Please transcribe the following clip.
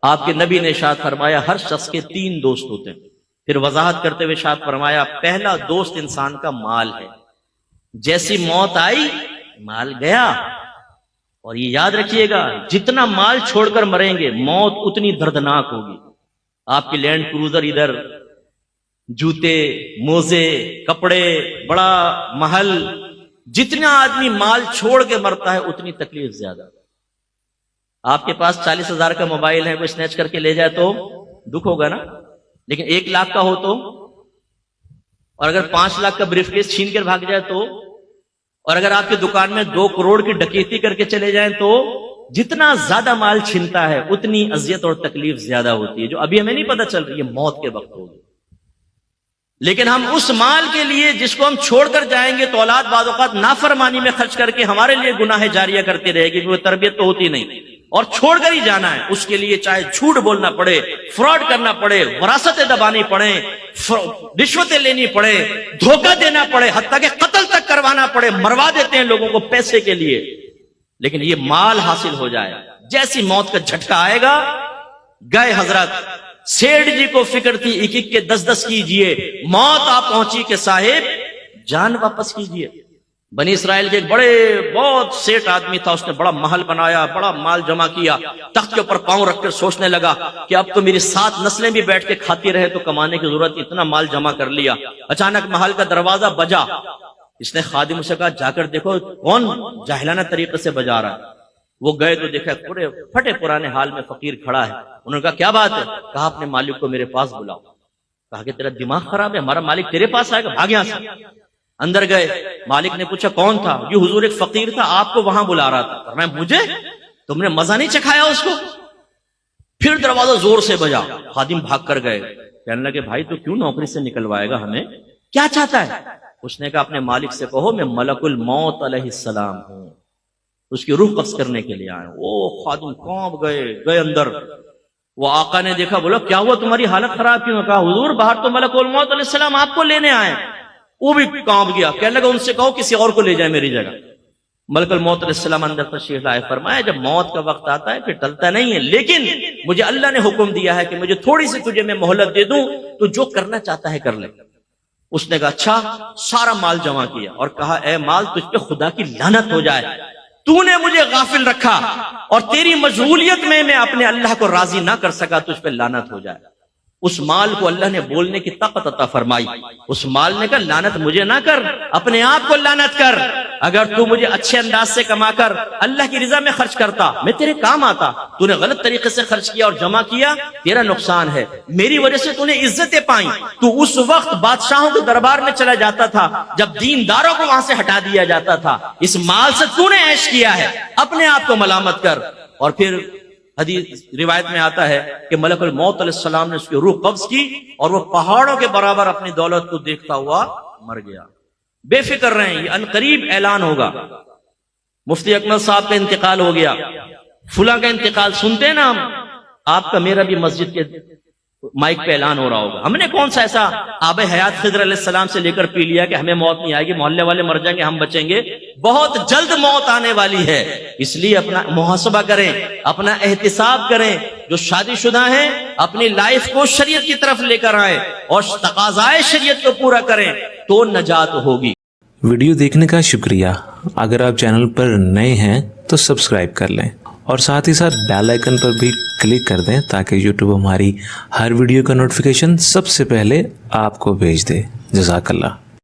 آپ کے نبی نے ارشاد فرمایا ہر شخص کے 3 دوست ہوتے ہیں. پھر وضاحت کرتے ہوئے ارشاد فرمایا پہلا دوست انسان کا مال ہے. جیسی موت آئی مال گیا. اور یہ یاد رکھیے گا جتنا مال چھوڑ کر مریں گے موت اتنی دردناک ہوگی. آپ کی لینڈ کروزر ادھر، جوتے، موزے، کپڑے، بڑا محل، جتنا آدمی مال چھوڑ کے مرتا ہے اتنی تکلیف زیادہ. آپ کے پاس 40,000 کا موبائل ہے، کوئی سنیچ کر کے لے جائے تو دکھ ہوگا نا، لیکن 1 لاکھ کا ہو تو، اور اگر 5 لاکھ کا بریف کیس چھین کر بھاگ جائے تو، اور اگر آپ کی دکان میں 2 کروڑ کی ڈکیتی کر کے چلے جائیں تو، جتنا زیادہ مال چھنتا ہے اتنی اذیت اور تکلیف زیادہ ہوتی ہے، جو ابھی ہمیں نہیں پتہ چل رہی ہے موت کے وقت ہوگی. لیکن ہم اس مال کے لیے جس کو ہم چھوڑ کر جائیں گے تو اولاد بعض اوقات نافرمانی میں خرچ کر کے ہمارے لیے گناہ جاریہ کرتی رہے گی، کیونکہ تربیت تو ہوتی نہیں، اور چھوڑ کر ہی جانا ہے. اس کے لیے چاہے جھوٹ بولنا پڑے، فراڈ کرنا پڑے، وراثتیں دبانی پڑے، رشوتیں لینی پڑے، دھوکہ دینا پڑے، حتیٰ کہ قتل تک کروانا پڑے. مروا دیتے ہیں لوگوں کو پیسے کے لیے، لیکن یہ مال حاصل ہو جائے. جیسی موت کا جھٹکا آئے گا گئے. حضرت سیٹھ جی کو فکر تھی 1 کے 10 کیجئے، موت آ پہنچی کہ صاحب جان واپس کیجئے. بنی اسرائیل کے ایک بہت سیٹ آدمی تھا، اس نے بڑا محل بنایا، بڑا مال جمع کیا، تخت کے اوپر پاؤں رکھ کر سوچنے لگا کہ اب تو میری 7 نسلیں بھی بیٹھ کے کھاتی رہے تو کمانے کی ضرورت، اتنا مال جمع کر لیا. اچانک محل کا دروازہ بجا. اس نے خادم سے کہا جا کر دیکھو کون جاہلانہ طریقے سے بجا رہا ہے. وہ گئے تو دیکھا پورے پھٹے پرانے حال میں فقیر کھڑا ہے. انہوں نے کہا کیا بات ہے؟ کہا اپنے مالک کو میرے پاس بلاؤ. کہا کہ تیرا دماغ خراب ہے، ہمارا مالک تیرے پاس آئے گا، بھاگ یہاں سے. اندر گئے. مالک نے پوچھا کون تھا؟ یہ حضور ایک فقیر تھا، آپ کو وہاں بلا رہا تھا. فرمایا مجھے؟ تم نے مزہ نہیں چکھایا اس کو؟ پھر دروازہ زور سے بجا. خادم بھاگ کر گئے. کہنے لگے بھائی تو کیوں نوکری سے نکلوائے گا ہمیں؟ کیا چاہتا ہے؟ اس نے کہا اپنے مالک سے کہو میں ملک الموت علیہ السلام ہوں، اس کی روح قبض کرنے کے لیے آیا. او خادم کانپ گئے اندر. وہ آقا نے دیکھا، بولا کیا ہوا تمہاری حالت خراب کیوں؟ کہا حضور باہر تو ملک الموت علیہ السلام آپ کو لینے آئے. وہ بھی کانپ گیا. کہنے لگا ان سے کہو کسی اور کو لے جائے میری جگہ. ملک الموت علیہ السلام اندر تشریف لائے. فرمایا جب موت کا وقت آتا ہے پھر ٹلتا نہیں ہے، لیکن مجھے اللہ نے حکم دیا ہے کہ مجھے تھوڑی سی تجھے میں مہلت دے دوں تو جو کرنا چاہتا ہے کر لے. اس نے کہا اچھا. سارا مال جمع کیا اور کہا اے مال تجھ پہ خدا کی لعنت ہو جائے، تو نے مجھے غافل رکھا اور تیری مشغولیت میں اپنے اللہ کو راضی نہ کر سکا، تجھ پہ لعنت ہو جائے. اس مال کو اللہ نے بولنے کی طاقت عطا فرمائی. اس مال نے کہا لعنت مجھے نہ کر، اپنے آپ کو لعنت کر. اگر تو مجھے اچھے انداز سے کما کر اللہ کی رضا میں خرچ کرتا میں تیرے کام آتا. تو نے غلط طریقے سے خرچ کیا اور جمع کیا، تیرا نقصان ہے. میری وجہ سے تو نے عزتیں پائیں. تو اس وقت بادشاہوں کے دربار میں چلا جاتا تھا جب دینداروں کو وہاں سے ہٹا دیا جاتا تھا. اس مال سے تو نے عیش کیا ہے، اپنے آپ کو ملامت کر. اور پھر حدیث روایت میں آتا ہے کہ ملک الموت علیہ السلام نے اس کی روح قبض کی اور وہ پہاڑوں کے برابر اپنی دولت کو دیکھتا ہوا مر گیا. بے فکر رہیں، یہ عنقریب اعلان ہوگا. مفتی اکمل صاحب کا انتقال ہو گیا، فلاں کا انتقال سنتے ہیں نا ہم. آپ کا میرا بھی مسجد کے مائک پہ اعلان ہو رہا ہوگا. ہم نے کون سا ایسا آب حیات خضر علیہ السلام سے لے کر پی لیا کہ ہمیں موت نہیں آئے گی، محلے والے مر جائیں گے ہم بچیں گے؟ بہت جلد موت آنے والی ہے. اس لیے اپنا محاسبہ کریں، اپنا احتساب کریں. جو شادی شدہ ہیں اپنی لائف کو شریعت کی طرف لے کر آئیں اور تقاضائے شریعت کو پورا کریں تو نجات ہوگی. ویڈیو دیکھنے کا شکریہ. اگر آپ چینل پر نئے ہیں تو سبسکرائب کر لیں اور ساتھ ہی ساتھ بیل آئیکن پر بھی کلک کر دیں تاکہ یوٹیوب ہماری ہر ویڈیو کا نوٹیفیکیشن سب سے پہلے آپ کو بھیج دے. جزاک اللہ.